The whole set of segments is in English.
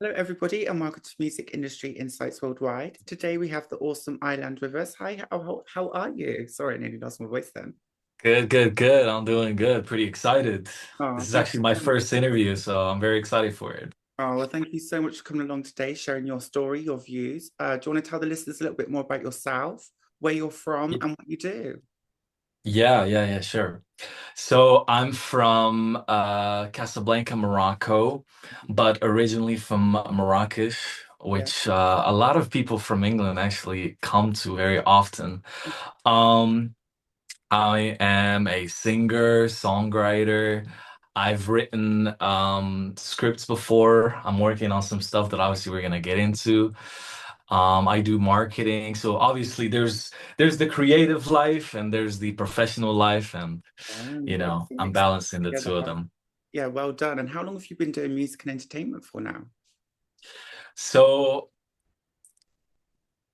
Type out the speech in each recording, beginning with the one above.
Hello, everybody, and welcome to Music Industry Insights Worldwide. Today we have the awesome Island with us. Hi, how are you? Sorry, I nearly lost my voice then. Good, good, good. I'm doing good. Pretty excited. Oh, This is thank you actually my so much. first interview, so I'm very excited for it. Oh, well, thank you so much for coming along today, sharing your story, your views. Do you want to tell the listeners a little bit more about yourself, where you're from, Y- and what you do? Yeah, sure. So I'm from Casablanca, Morocco, but originally from Marrakesh, Yeah. which a lot of people from England actually come to very often. Um, I am a singer, songwriter. I've written scripts before. I'm working on some stuff that obviously we're gonna get into. I do marketing. So obviously there's the creative life and there's the professional life and Lots of I'm mixed balancing the together. two of them. Yeah, well done. And how long have you been doing music and entertainment for now? So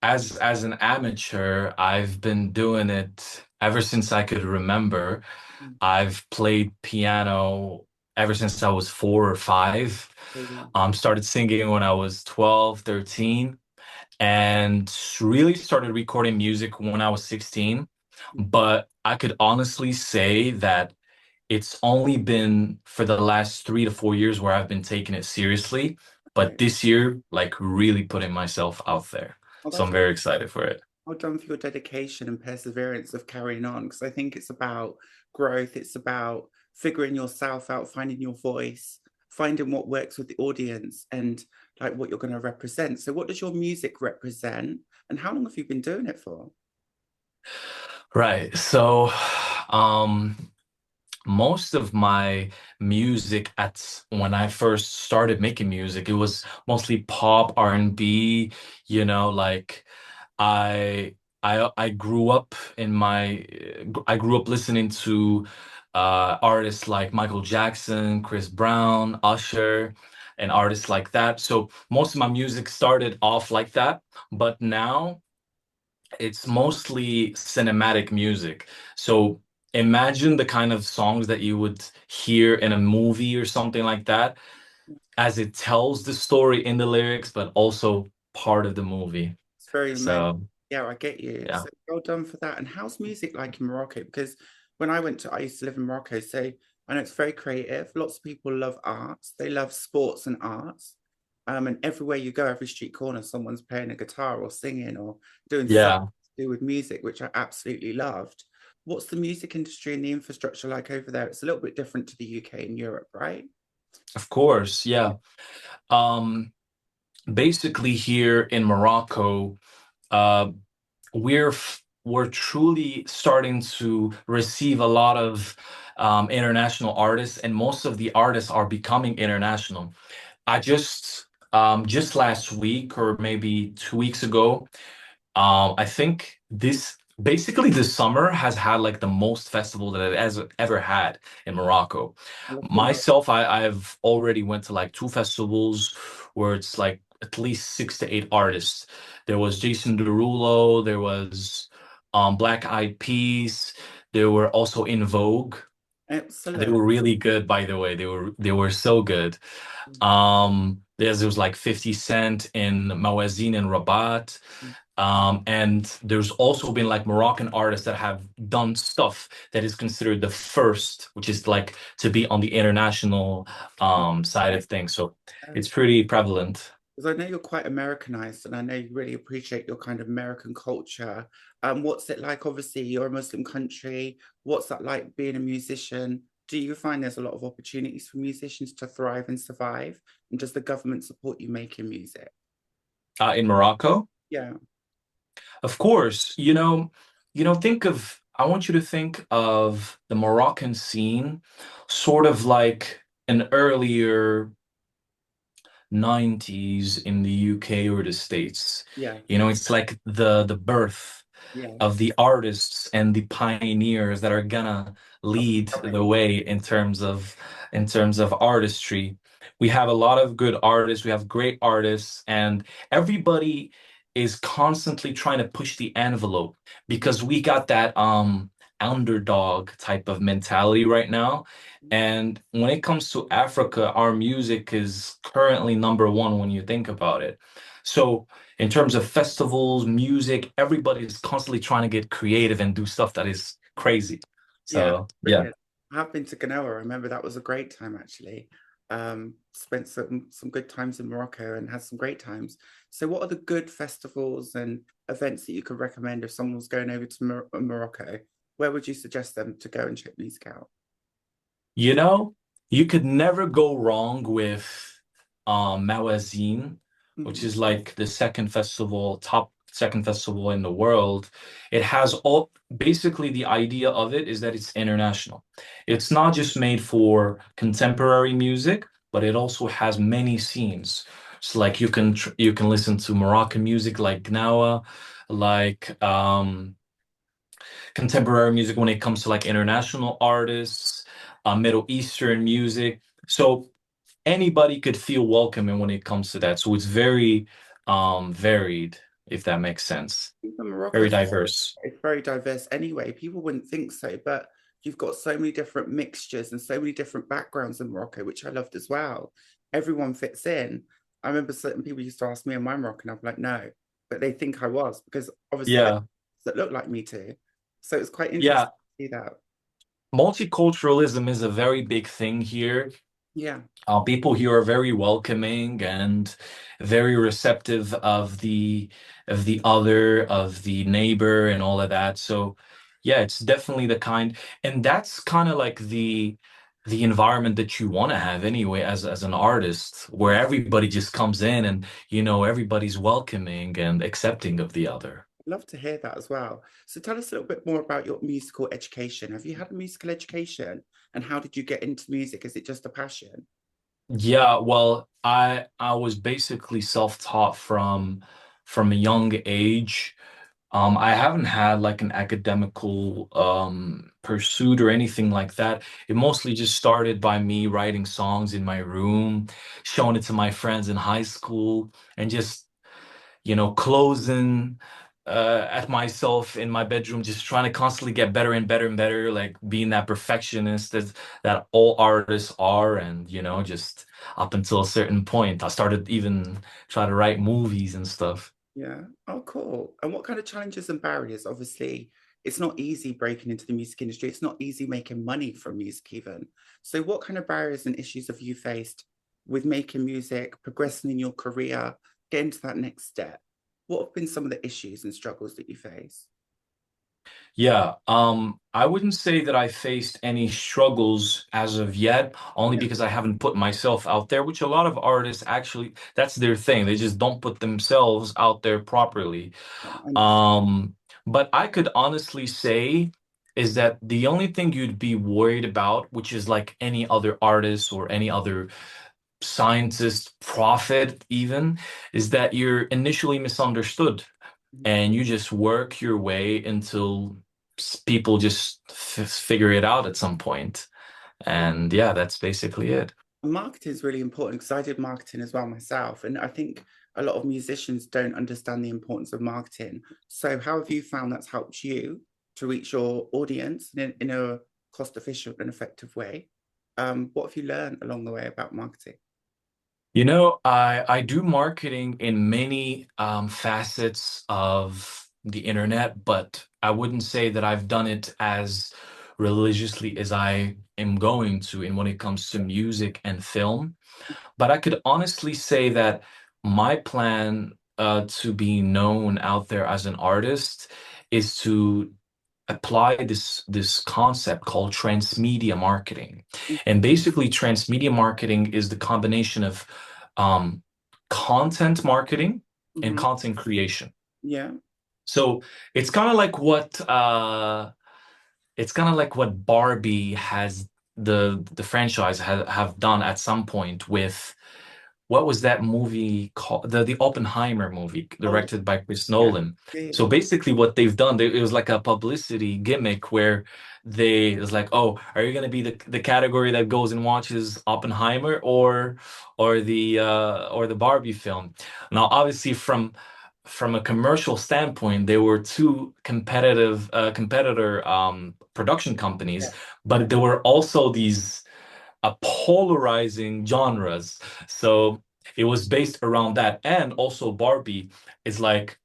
as an amateur, I've been doing it ever since I could remember. Mm. I've played piano ever since I was 4 or 5. Oh, wow. Started singing when I was 12, 13, and really started recording music when I was 16. But I could honestly say that it's only been for the last 3 to 4 years where I've been taking it seriously. But Okay. this year, like really putting myself out there. Oh, So that's I'm very excited for it. well done for your dedication and perseverance of carrying on, because I think it's about growth. It's about figuring yourself out, finding your voice, finding what works with the audience and like what you're going to represent. So, what does your music represent, and how long have you been doing it for? Right. So, um, most of my music at when I first started making music, it was mostly pop, R&B, like I I grew up I grew up listening to artists like Michael Jackson, Chris Brown, Usher, and artists like that. So most of my music started off like that, but now it's mostly cinematic music. So imagine the kind of songs that you would hear in a movie or something like that, as it tells the story in the lyrics, but also part of the movie. It's very immense. So, Yeah, I get you. yeah. So, well done for that. And how's music like in Morocco? Because when I used to live in Morocco, so I know it's very creative. Lots of people love arts. They love sports and arts. And everywhere you go, every street corner, someone's playing a guitar or singing or doing something Yeah, to do with music, which I absolutely loved. What's the music industry and the infrastructure like over there? It's a little bit different to the UK and Europe, right? of course. Yeah. Um, Basically here in Morocco, uh, we're truly starting to receive a lot of international artists, and most of the artists are becoming international. I just last week or maybe 2 weeks ago, I think this basically this summer has had like the most festival that it has ever had in Morocco. I love the Morocco. Myself, I've already went to like two festivals where it's like at least 6 to 8 artists. There was Jason Derulo, there was Black Eyed Peas, there were also In Vogue. They Excellent. were really good, by the way. They were so good. There was like 50 Cent in Mawazin and Rabat. And there's also been like Moroccan artists that have done stuff that is considered the first, which is like to be on the international side of things. So it's pretty prevalent. Because I know you're quite Americanized and I know you really appreciate your kind of American culture. What's it like? Obviously, you're a Muslim country. What's that like being a musician? Do you find there's a lot of opportunities for musicians to thrive and survive? And does the government support you making music? In Morocco, Yeah. of course, I want you to think of the Moroccan scene sort of like an earlier 90s in the UK or the States. Yeah. It's like the birth of Yes. the artists and the pioneers that are gonna lead the Upcoming. way in terms of artistry. We have a lot of good artists, we have great artists, and everybody is constantly trying to push the envelope because we got that underdog type of mentality right now. And when it comes to Africa, our music is currently number one when you think about it. So in terms of festivals, music, everybody's constantly trying to get creative and do stuff that is crazy. Yeah, So yeah. brilliant. I have been to Ganoa. I remember that was a great time actually. Spent some good times in Morocco and had some great times. So, what are the good festivals and events that you could recommend if someone was going over to Morocco? Where would you suggest them to go and check music out? You know, you could never go wrong with Mawazine, which Hmm. is like the second festival, top second festival in the world. It has all basically the idea of it is that it's international. It's not just made for contemporary music, but it also has many scenes. So like you can listen to Moroccan music like Gnawa, like contemporary music when it comes to like international artists, Middle Eastern music. So anybody could feel welcome when it comes to that. So it's very varied, if that makes sense. Even Morocco, Very diverse. it's very diverse anyway. People wouldn't think so, but you've got so many different mixtures and so many different backgrounds in Morocco, which I loved as well. Everyone fits in. I remember certain people used to ask me, am I Moroccan? I'm like, no, but they think I was because obviously they Yeah. that look like me too. So it's quite interesting Yeah. to see that. Multiculturalism is a very big thing here. Yeah, People here are very welcoming and very receptive of the other, of the neighbor, and all of that. So, yeah, it's definitely the kind, and that's kind of like the environment that you want to have anyway as an artist, where yeah. everybody just comes in and everybody's welcoming and accepting of the other. I'd love to hear that as well. So tell us a little bit more about your musical education. Have you had a musical education and how did you get into music? Is it just a passion? Yeah, well, I was basically self-taught from a young age. I haven't had like an academical pursuit or anything like that. It mostly just started by me writing songs in my room, showing it to my friends in high school, and just, closing at myself in my bedroom, just trying to constantly get better and better and better, like being that perfectionist that all artists are, and just up until a certain point, I started even try to write movies and stuff. Yeah. Oh, cool. And what kind of challenges and barriers? Obviously, it's not easy breaking into the music industry. It's not easy making money from music, even. So, what kind of barriers and issues have you faced with making music, progressing in your career, getting to that next step? What have been some of the issues and struggles that you face? Yeah, I wouldn't say that I faced any struggles as of yet, only Yeah, because I haven't put myself out there, which a lot of artists actually, that's their thing. They just don't put themselves out there properly. yeah, I understand. Um, but I could honestly say is that the only thing you'd be worried about, which is like any other artist or any other scientist, prophet even, is that you're initially misunderstood and you just work your way until people just f figure it out at some point. And yeah, that's basically it. Marketing is really important because I did marketing as well myself. And I think a lot of musicians don't understand the importance of marketing. So, how have you found that's helped you to reach your audience in a cost efficient and effective way? What have you learned along the way about marketing? I do marketing in many facets of the internet, but I wouldn't say that I've done it as religiously as I am going to in when it comes to music and film. But I could honestly say that my plan to be known out there as an artist is to apply this concept called transmedia marketing. And basically, transmedia marketing is the combination of um, content marketing and Mm-hmm. content creation. Yeah. So it's kind of like what Barbie has the franchise have done at some point with what was that movie called? The Oppenheimer movie Oh, directed by Chris yeah. Nolan. Yeah. So Yeah. basically what they've done, it was like a publicity gimmick where it was like, oh, are you gonna be the category that goes and watches Oppenheimer or the Barbie film? Now obviously from a commercial standpoint, they were two competitor production Yeah, companies, yeah, but there were also these polarizing genres. So it was based around that. And also Barbie is like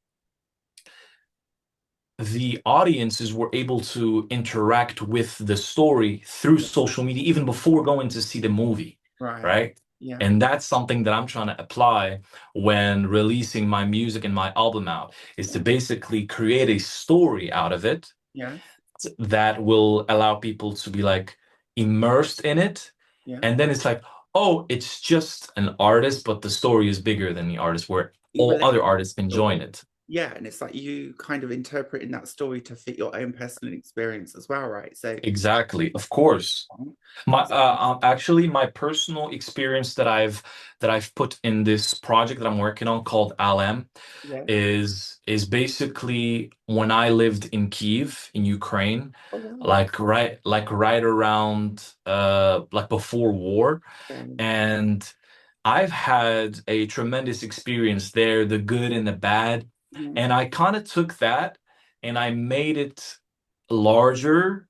the audiences were able to interact with the story through yeah. social media even before going to see the movie, Right. right? Yeah, And that's something that I'm trying to apply when releasing my music and my album out, is to yeah. basically create a story out of it Yes. that will allow people to be like immersed in it. Yeah. And then it's like, oh, it's just an artist, but the story is bigger than the artist, where You all relate other to artists can the join story. it. Yeah, and it's like you kind of interpreting that story to fit your own personal experience as well, right? So Exactly, of course. My that's actually my personal experience that I've put in this project that I'm working on called Alem yeah. is basically when I lived in Kiev in Ukraine, Oh wow. like right around like before war, Okay. and I've had a tremendous experience there, the good and the bad, Mhm. and I kind of took that and I made it larger,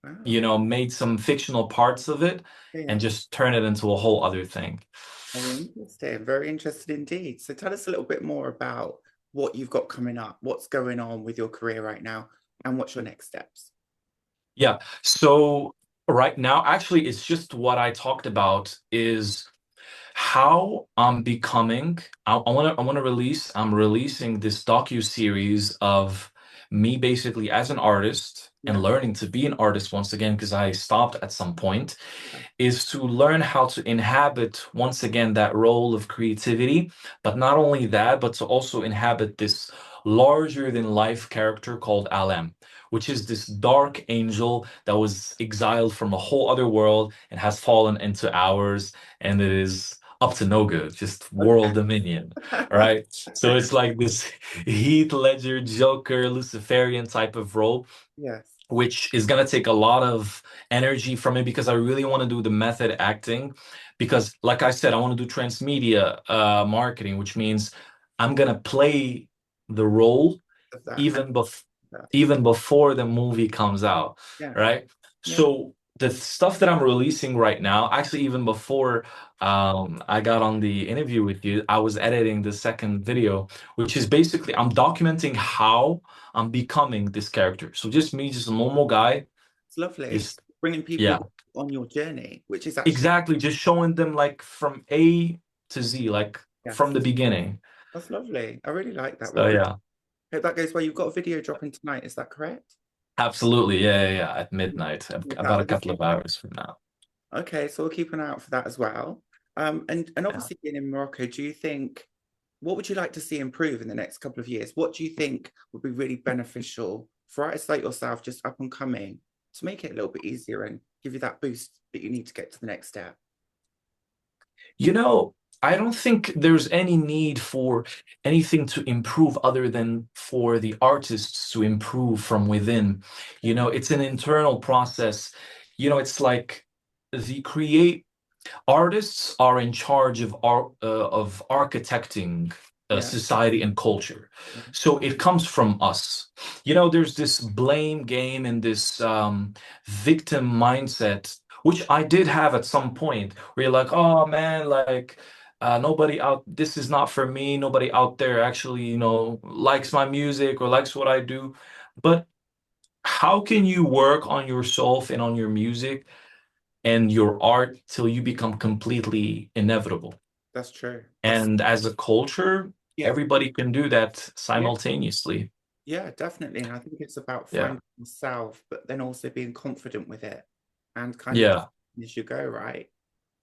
Wow. made some fictional parts of it Yeah, and yeah. just turn it into a whole other thing. Very interesting. Very interested indeed. So tell us a little bit more about what you've got coming up, what's going on with your career right now, and what's your next steps. Yeah. So right now, actually, it's just what I talked about is how I'm becoming. I'm releasing this docu-series of me basically as an artist and Yeah. learning to be an artist once again, because I stopped at some point, Yeah. is to learn how to inhabit once again that role of creativity, but not only that, but to also inhabit this larger than life character called Alem, which is this dark angel that was exiled from a whole other world and has fallen into ours, and it is up to no good, just world dominion, right? So it's like this Heath Ledger, Joker, Luciferian type of role, Yes. which is going to take a lot of energy from me because I really want to do the method acting. Because, like I said, I want to do transmedia marketing, which means I'm going to play the role Of that. And even that. even before the movie comes out, Yeah. right? Yeah. So the stuff that I'm releasing right now, actually, even before I got on the interview with you, I was editing the second video, which is basically I'm documenting how I'm becoming this character. So just me, just a normal guy, It's lovely. just Bringing yeah, people on your journey, which is actually, exactly, just showing them like from A to Z, like from yes, the beginning. that's lovely. I really like that. So Well, yeah, hope that goes well. You've got a video dropping tonight, is that correct? absolutely, yeah, at midnight, Look about out. a couple of hours from now. Okay, so we'll keep an eye out for that as well. And Yeah. obviously being in Morocco, do you think what would you like to see improve in the next couple of years? What do you think would be really beneficial for artists like yourself, just up and coming, to make it a little bit easier and give you that boost that you need to get to the next step? You know, I don't think there's any need for anything to improve other than for the artists to improve from within. It's an internal process. It's like the create artists are in charge of architecting Yeah, society and culture. yeah, So it comes from us. There's this blame game and this victim mindset, which I did have at some point, where you're like, oh man, like nobody out, this is not for me. Nobody out there actually, likes my music or likes what I do. But how can you work on yourself and on your music and your art till you become completely inevitable? that's true. That's And as a culture, yeah, everybody can do that yeah, simultaneously. yeah, definitely. And I think it's about Yeah. finding yourself, but then also being confident with it and kind of Yeah, as you go, right?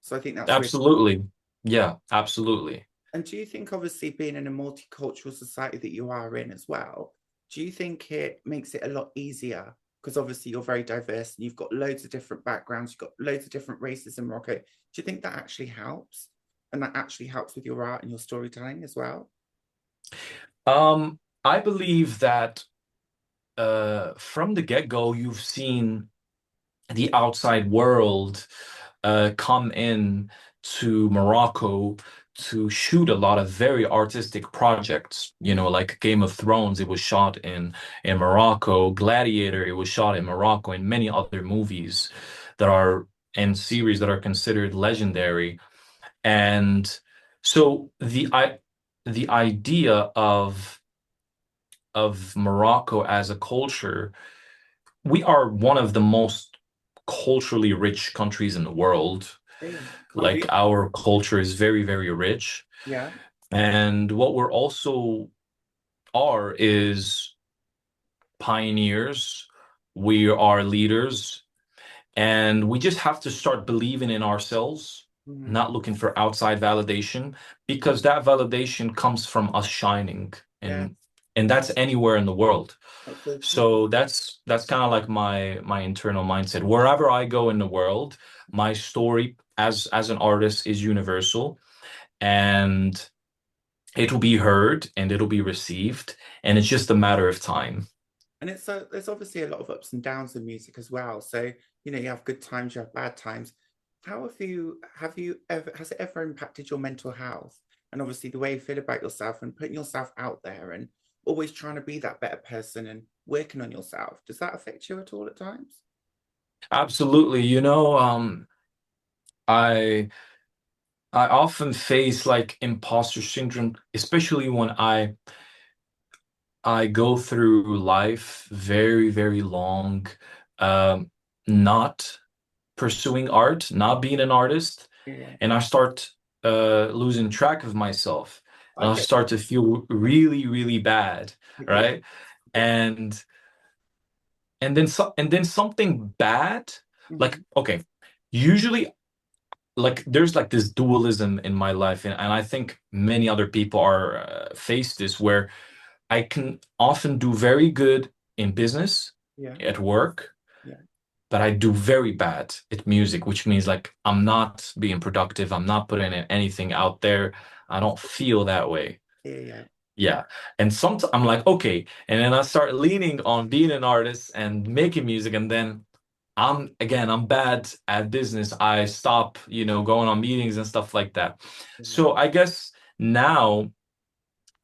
So I think that's really. absolutely. Yeah, absolutely. And do you think, obviously, being in a multicultural society that you are in as well, do you think it makes it a lot easier? Because obviously you're very diverse and you've got loads of different backgrounds, you've got loads of different races in Morocco. Do you think that actually helps? And that actually helps with your art and your storytelling as well? I believe that from the get-go, you've seen the outside world come in to Morocco to shoot a lot of very artistic projects. You know, like Game of Thrones, it was shot in Morocco. Gladiator, it was shot in Morocco, and many other movies that are and series that are considered legendary. And so the idea of Morocco as a culture, we are one of the most culturally rich countries in the world. Yeah, can't Like be. our culture is very, very rich. Yeah. And what we're also are is pioneers. We are leaders, and we just have to start believing in ourselves, Mm, not looking for outside validation, because that validation comes from us shining, yeah, and that's anywhere in the world. that's so true. So that's kind of like my internal mindset. Wherever I go in the world, my story as an artist is universal, and it'll be heard and it'll be received, and it's just a matter of time. And it's so there's obviously a lot of ups and downs in music as well. So, you have good times, you have bad times. How have you ever has it ever impacted your mental health? And obviously the way you feel about yourself and putting yourself out there and always trying to be that better person and working on yourself. Does that affect you at all at times? Absolutely. I I often face like imposter syndrome, especially when I go through life very, very long, um, not pursuing art, not being an artist, Yeah. and I start losing track of myself, I and I get start to feel really, really bad, I get right? I get And and then something bad, like hmm okay, usually like there's like this dualism in my life, and I think many other people are face this where I can often do very good in business, yeah, at work, yeah, but I do very bad at music, which means like I'm not being productive, I'm not putting anything out there. I don't feel that way. yeah, yeah. Yeah. And sometimes I'm like, okay. And then I start leaning on being an artist and making music. And then I'm bad at business. I stop, going on meetings and stuff like that. Yeah. So I guess now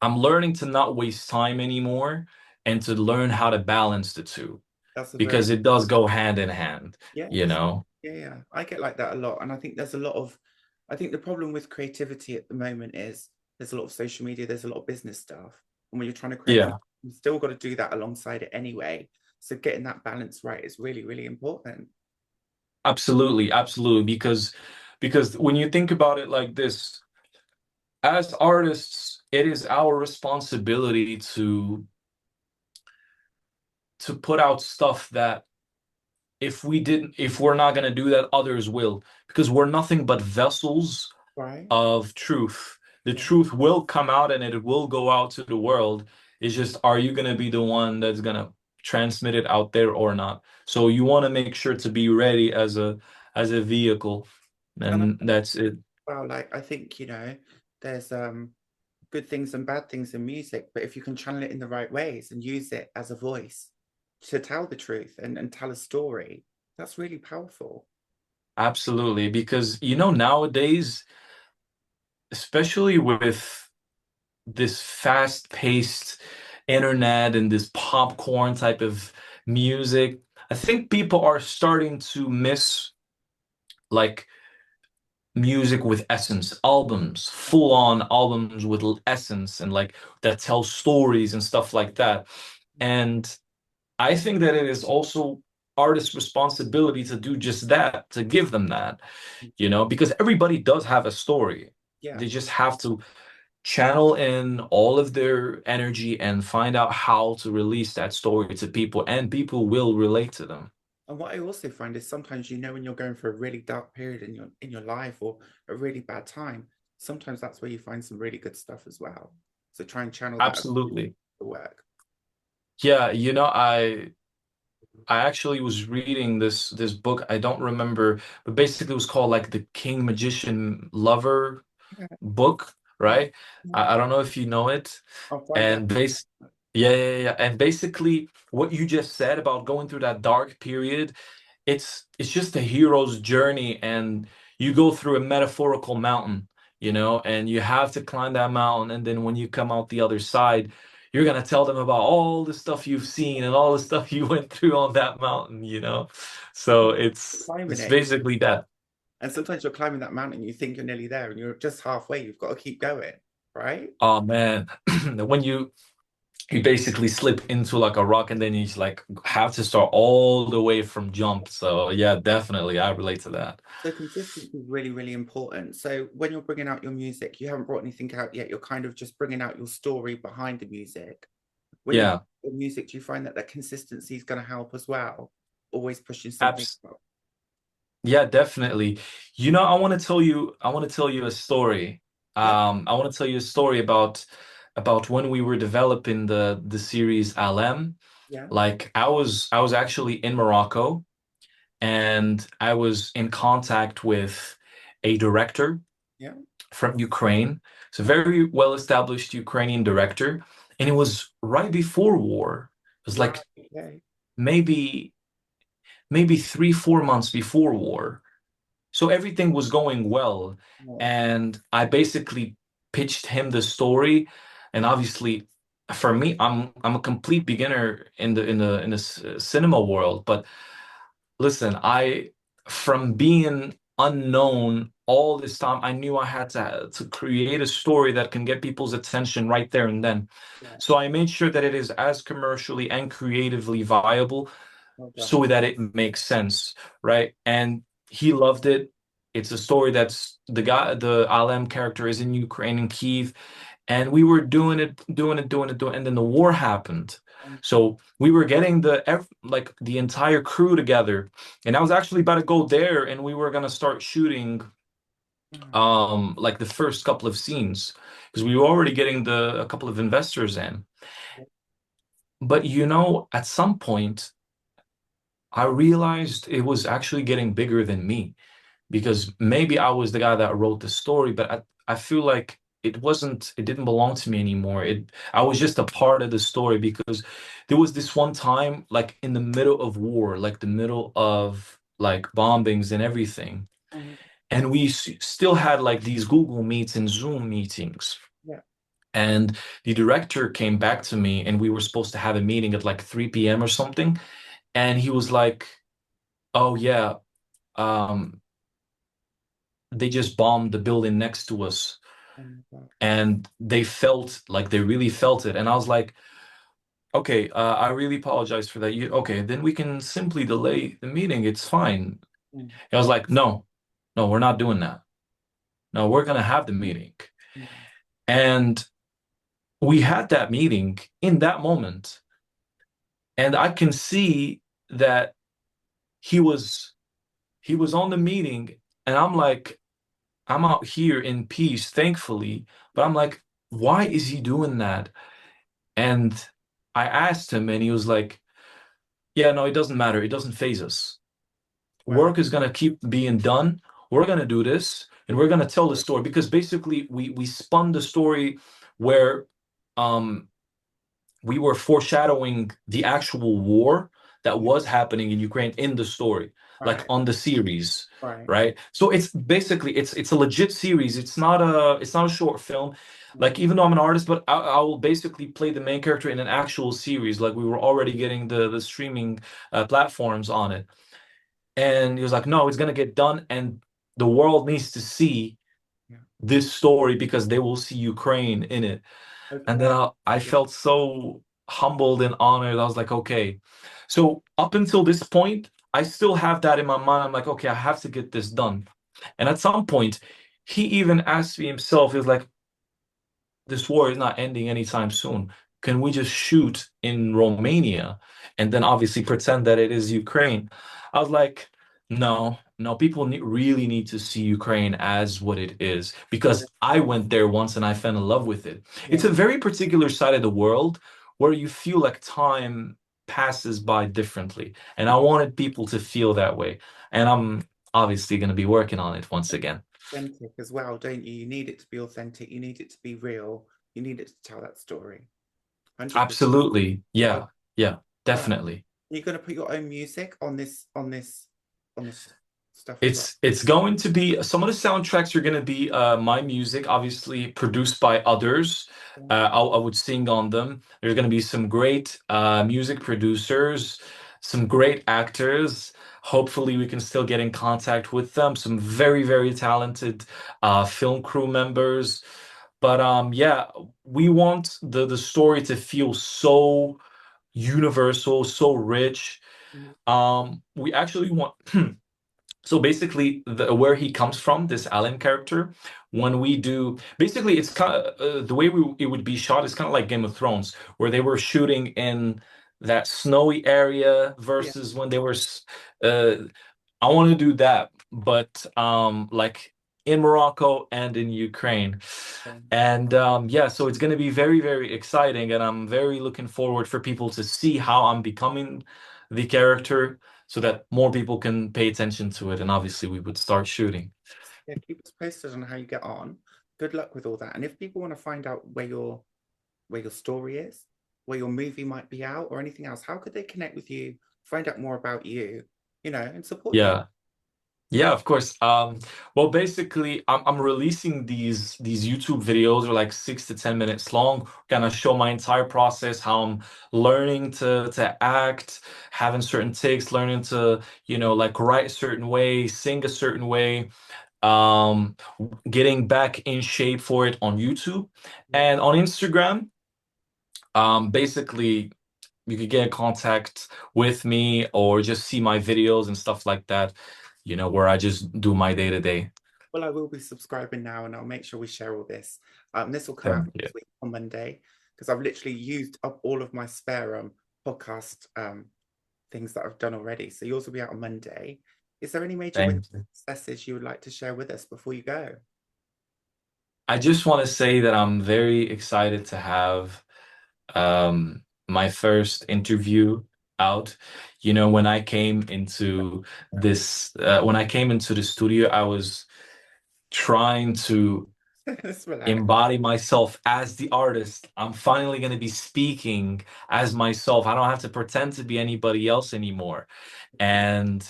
I'm learning to not waste time anymore and to learn how to balance the two That's a very because it does go hand in hand, yeah, you know? yeah, yeah. I get like that a lot. And I think there's a lot of, I think the problem with creativity at the moment is there's a lot of social media, there's a lot of business stuff. And when you're trying to create music, Yeah, you've still got to do that alongside it anyway. So getting that balance right is really, really important. absolutely, absolutely. Because when you think about it like this, as artists, it is our responsibility to put out stuff that if we're not gonna do that, others will, because we're nothing but vessels Right? of truth. The Yeah. truth will come out and it will go out to the world. It's just, are you gonna be the one that's gonna transmit it out there or not? So you want to make sure to be ready as a vehicle, And I, and that's it. well, like I think, there's good things and bad things in music, but if you can channel it in the right ways and use it as a voice to tell the truth and tell a story, that's really powerful. Absolutely, because nowadays, especially with this fast-paced internet and this popcorn type of music, I think people are starting to miss like music with essence, albums, full-on albums with essence and like that tell stories and stuff like that. And I think that it is also artists' responsibility to do just that, to give them that, because everybody does have a story. Yeah. They just have to channel in all of their energy and find out how to release that story to people, and people will relate to them. And what I also find is sometimes when you're going for a really dark period in your life or a really bad time, sometimes that's where you find some really good stuff as well. So try and channel that Absolutely. to work. Yeah, I actually was reading this book. I don't remember, but basically it was called like the King Magician Lover Yeah, book, yeah, right? yeah. I don't know if you know it. I'll find out. And yeah, yeah, yeah. And basically what you just said about going through that dark period, it's just a hero's journey, and you go through a metaphorical mountain. and you have to climb that mountain. And then when you come out the other side, you're gonna tell them about all the stuff you've seen and all the stuff you went through on that mountain. So it's Climbing it's it. basically that. And sometimes you're climbing that mountain, you think you're nearly there, and you're just halfway. You've got to keep going, right? Oh man, when you basically slip into like a rock and then you just like have to start all the way from jump. So yeah, definitely I relate to that. So consistency is really, really important. So when you're bringing out your music, you haven't brought anything out yet. You're kind of just bringing out your story behind the music. When you're Yeah, bringing out the music, do you find that that consistency is going to help as well? Always pushing something abs up. yeah, definitely. I want to tell you a story. Yeah, I want to tell you a story about when we were developing the series Alem. yeah, Like I was actually in Morocco and I was in contact with a director yeah. from Ukraine. It's a Oh, very well-established Ukrainian director, and it was right before war. It was right. like Okay. maybe 3, 4 months before war. So everything was going well, Oh, and I basically pitched him the story, and obviously for me, I'm a complete beginner in the cinema world, but listen, from being unknown all this time, I knew I had to create a story that can get people's attention right there and then. yeah. So I made sure that it is as commercially and creatively viable Well done. so that it makes sense, right? And he loved it. It's a story that's the Alem character is in Ukraine in Kiev, and we were doing it, doing it, doing it, doing it, and then the war happened. So we were getting like the entire crew together, and I was actually about to go there, and we were gonna start shooting Oh, like the first couple of scenes because we were already getting the a couple of investors in. But at some point, I realized it was actually getting bigger than me because maybe I was the guy that wrote the story, but I feel like it didn't belong to me anymore. I was just a part of the story because there was this one time, like in the middle of war, like the middle of like bombings and everything. oh, And we still had like these Google Meets and Zoom meetings. yeah. And the director came back to me and we were supposed to have a meeting at like 3 p.m. or something. And he was like, "Oh yeah, um, they just bombed the building next to us." Oh my God. And they really felt it. And I was like, "Okay, I really apologize for that. Okay, then we can simply delay the meeting. It's fine." Mm, I was like, "No, no, we're not doing that. No, we're gonna have the meeting." mm, And we had that meeting in that moment. And I can see that he was he was on the meeting, and I'm like, I'm out here in peace, thankfully, but I'm like, why is he doing that? And I asked him, and he was like, yeah, no, it doesn't matter. It doesn't phase us. wow. Work is gonna keep being done. We're gonna do this, and we're gonna tell the story because basically we spun the story where um we were foreshadowing the actual war that Yeah. was happening in Ukraine in the story, like Right. on the series, Right. right? So it's basically it's a legit series. It's not a short film. Mm, Like even though I'm an artist, but I will basically play the main character in an actual series. Like we were already getting the streaming platforms on it, and he was like, "No, it's gonna get done, and the world needs to see yeah. this story because they will see Ukraine in it." And then Okay. I Yeah. felt so humbled and honored. I was like, okay. So up until this point, I still have that in my mind. I'm like, okay, I have to get this done. And at some point, he even asked me himself, he was like, this war is not ending anytime soon. Can we just shoot in Romania and then obviously pretend that it is Ukraine? I was like, no, no, people really need to see Ukraine as what it is Yeah. because I went there once and I fell in love with it. It's Yeah. a very particular side of the world where you feel like time passes by differently. And I wanted people to feel that way. And I'm obviously going to be working on it once again. Authentic as well, don't you? You need it to be authentic. You need it to be real. You need it to tell that story. 100%. Absolutely. Oh, Yeah. Yeah. wow. Definitely. You're going to put your own music on this. stuff as well? It's going to be some of the soundtracks are going to be my music, obviously produced by others. I would sing on them. There's going to be some great music producers, some great actors. Hopefully, we can still get in contact with them. Some very, very talented film crew members. But yeah, we want the story to feel so universal, so rich. Mhm. We actually want so basically, where he comes from, this Alem character, when we do, basically, it's kind of the way it would be shot is kind of like Game of Thrones, where they were shooting in that snowy area Yeah. versus when they were. Uh, I want to do that, but like in Morocco and in Ukraine. Um, And yeah, so it's going to be very, very exciting, and I'm very looking forward for people to see how I'm becoming the character so that more people can pay attention to it. And obviously, we would start shooting. yeah, keep us posted on how you get on. Good luck with all that. And if people want to find out where your story is, where your movie might be out, or anything else, how could they connect with you, find out more about you, and support you? Yeah. Yeah, of course. Well, basically, I'm releasing these YouTube videos are like 6 to 10 minutes long, kind of show my entire process, how I'm learning to act, having certain takes, learning to, like write a certain way, sing a certain way, um, getting back in shape for it on YouTube Yeah. and on Instagram. Basically, you could get in contact with me or just see my videos and stuff like that, where I just do my day to day. Well, I will be subscribing now, and I'll make sure we share all this. This will come out Thank you. next week on Monday because I've literally used up all of my spare podcast things that I've done already. So yours will be out on Monday. Is there any major wins Thank you. successes you would like to share with us before you go? I just want to say that I'm very excited to have my first interview out. When I came into when I came into the studio, I was trying to Let's relax. embody myself as the artist. I'm finally going to be speaking as myself. I don't have to pretend to be anybody else anymore. And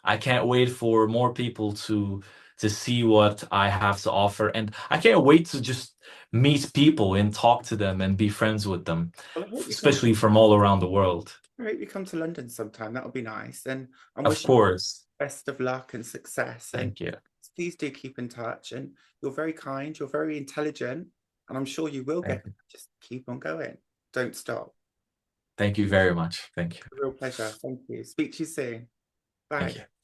I can't wait for more people to see what I have to offer. And I can't wait to just meet people and talk to them and be friends with them, Well, I hope you come. especially from all around the world. I hope you come to London sometime. That'll be nice. And I'm Of wishing you course. best of luck and success. And Thank you. please do keep in touch. And you're very kind. You're very intelligent. And I'm sure you will get. Thank you. Just keep on going. Don't stop. Thank you very much. Thank you. A real pleasure. Thank you. Speak to you soon. Thank Bye. you.